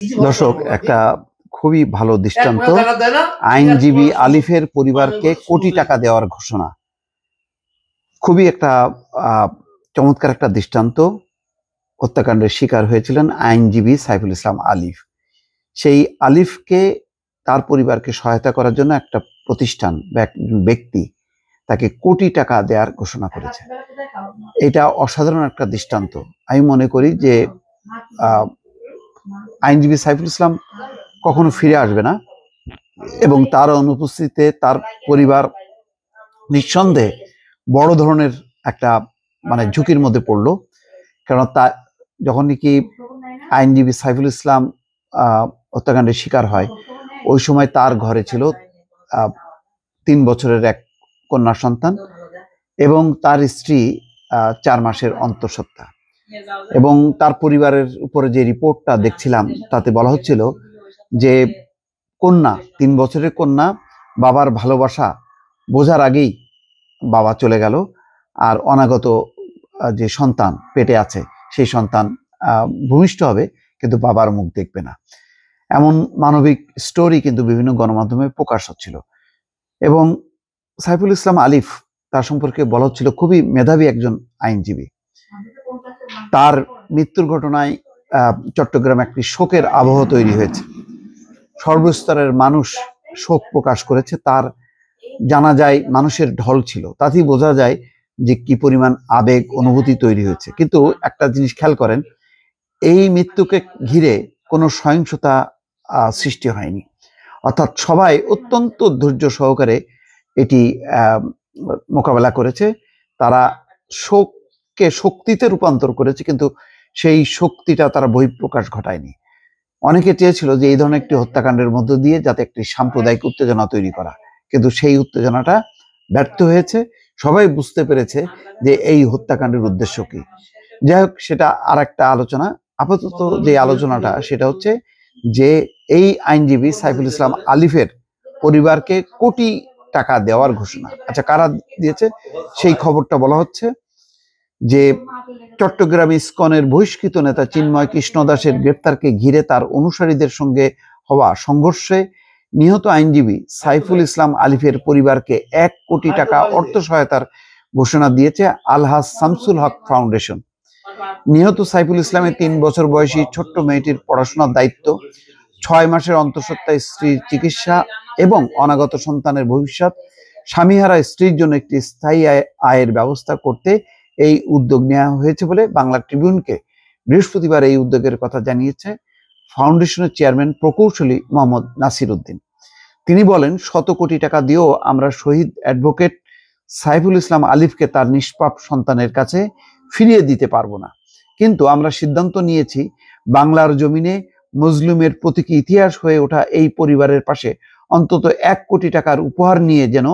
দর্শক, একটা খুবই ভালো দৃষ্টান্ত। আইনজীবী আলিফের পরিবারকে কোটি টাকা দেওয়ার ঘোষণা খুবই একটা চমৎকার একটা দৃষ্টান্ত। হত্যাকাণ্ডের শিকার হয়েছিলেন আইনজীবী সাইফুল ইসলাম আলিফ। সেই আলিফকে তার পরিবারকে সহায়তা করার জন্য একটা প্রতিষ্ঠান বা একজন ব্যক্তি তাকে কোটি টাকা দেওয়ার ঘোষণা করেছে। এটা অসাধারণ একটা দৃষ্টান্ত। আমি মনে করি যে আইনজীবী সাইফুল ইসলাম কখনো ফিরে আসবে না এবং তার অনুপস্থিতিতে তার পরিবার নিঃসন্দেহে বড় ধরনের একটা ঝুঁকির মধ্যে পড়লো। কারণ তা যখন নাকি আইনজীবী সাইফুল ইসলাম হত্যাকাণ্ডের শিকার হয়, ওই সময় তার ঘরে ছিল 3 বছরের এক কন্যা সন্তান এবং তার স্ত্রী 4 মাসের অন্তঃসত্ত্বা। এবং তার পরিবারের উপরে যে রিপোর্টটা দেখছিলাম তাতে বলা হচ্ছিল যে কন্যা, 3 বছরের কন্যা, বাবার ভালোবাসা বোঝার আগেই বাবা চলে গেল, আর অনাগত যে সন্তান পেটে আছে সেই সন্তান ভূমিষ্ঠ হবে কিন্তু বাবার মুখ দেখবে না। এমন মানবিক স্টোরি কিন্তু বিভিন্ন গণমাধ্যমে প্রকাশ হচ্ছিল। এবং সাইফুল ইসলাম আলিফ, তার সম্পর্কে বলা হচ্ছিল খুবই মেধাবী একজন আইনজীবী। তার মৃত্যুর ঘটনায় চট্টগ্রামে একটি শোকের আবহ তৈরি হয়েছে। সর্বস্তরের মানুষ শোক প্রকাশ করেছে। তার জানাজায় মানুষের ঢল ছিল, তাতেই বোঝা যায় যে কি পরিমাণ আবেগ অনুভূতি তৈরি হয়েছে। কিন্তু একটা জিনিস খেয়াল করেন, এই মৃত্যুকে ঘিরে কোনো সহিংসতা সৃষ্টি হয়নি, অর্থাৎ সবাই অত্যন্ত ধৈর্য সহকারে এটি মোকাবেলা করেছে। তারা শোককে শক্তিতে রূপান্তর করেছে, কিন্তু সেই শক্তিটা তারা বহিঃপ্রকাশ ঘটায়নি। অনেকে চেয়েছিল যে এই ধরনের একটি হত্যাকাণ্ডের মধ্য দিয়ে যাতে একটি সাম্প্রদায়িক উত্তেজনা তৈরি করা, কিন্তু সেই উত্তেজনাটা ব্যর্থ হয়েছে। সবাই বুঝতে পেরেছে যে এই হত্যাকাণ্ডের উদ্দেশ্য কি। যাই হোক, সেটা আর একটা আলোচনা। আপাতত যে আলোচনাটা সেটা হচ্ছে যে এই আইনজীবী সাইফুল ইসলাম আলিফের পরিবারকে কোটি টাকা দেওয়ার ঘোষণা। আচ্ছা, কারা দিয়েছে সেই খবরটা বলা হচ্ছে যে চট্টগ্রাম ইসকনের বহিষ্কৃত নেতা চিন্ময় কৃষ্ণ দাসের গ্রেপ্তারকে ঘিরে তার অনুসারীদের সঙ্গে হওয়া সংঘর্ষে নিহত আইনজীবী সাইফুল ইসলাম আলিফের পরিবারকে 1 কোটি টাকা অর্থ সহায়তার ঘোষণা দিয়েছে আলহাজ শামসুল হক ফাউন্ডেশন। নিহত সাইফুল ইসলামের 3 বছর বয়সী ছোট্ট মেয়েটির পড়াশোনার দায়িত্ব, 6 মাসের অন্তঃসত্ত্বা স্ত্রীর চিকিৎসা এবং অনাগত সন্তানের ভবিষ্যৎ, স্বামীহারা স্ত্রীর জন্য একটি স্থায়ী আয়ের ব্যবস্থা করতে এই উদ্যোগ নেওয়া হয়েছে বলে বাংলা ট্রিবিউনকে বৃহস্পতিবার এই উদ্যোগের কথা জানিয়েছে ফাউন্ডেশনের চেয়ারম্যান প্রকৌশলী মোহাম্মদ নাসির উদ্দিন। তিনি বলেন, 100 কোটি টাকা দিয়েও আমরা শহীদ অ্যাডভোকেট সাইফুল ইসলাম আলিফকে তার নিষ্পাপ সন্তানের কাছে ফিরিয়ে দিতে পারবো না, কিন্তু আমরা সিদ্ধান্ত নিয়েছি বাংলার জমিনে মজলুমের প্রতীকী ইতিহাস হয়ে ওঠা এই পরিবারের পাশে অন্তত 1 কোটি টাকার উপহার নিয়ে যেন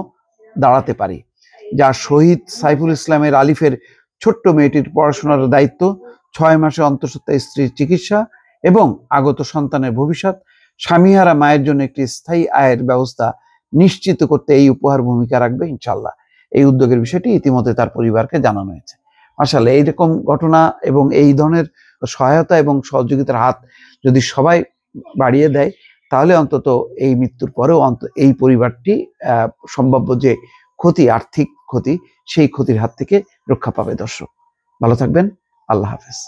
দাঁড়াতে পারি, যা শহীদ সাইফুল ইসলামের আলিফের ছোট্ট মেয়েটির পড়াশোনার দায়িত্ব, 6 মাসে অন্তঃসত্ত্বা স্ত্রীর চিকিৎসা এবং আগত সন্তানের ভবিষ্যৎ, স্বামীহারা মায়ের জন্য একটি স্থায়ী আয়ের ব্যবস্থা নিশ্চিত করতে এই উপহার ভূমিকা রাখবে ইনশাল্লাহ। এই উদ্যোগের বিষয়টি ইতিমধ্যে তার পরিবারকে জানানো হয়েছে। মাশাআল্লাহ, এইরকম ঘটনা এবং এই ধরনের সহায়তা এবং সহযোগিতার হাত যদি সবাই বাড়িয়ে দেয়, তাহলে অন্তত এই মৃত্যুর পরেও এই পরিবারটি সম্ভাব্য যে ক্ষতি, আর্থিক ক্ষতি, সেই ক্ষতির হাত থেকে রক্ষা পাবে। দর্শক, ভালো থাকবেন। আল্লাহ হাফেজ।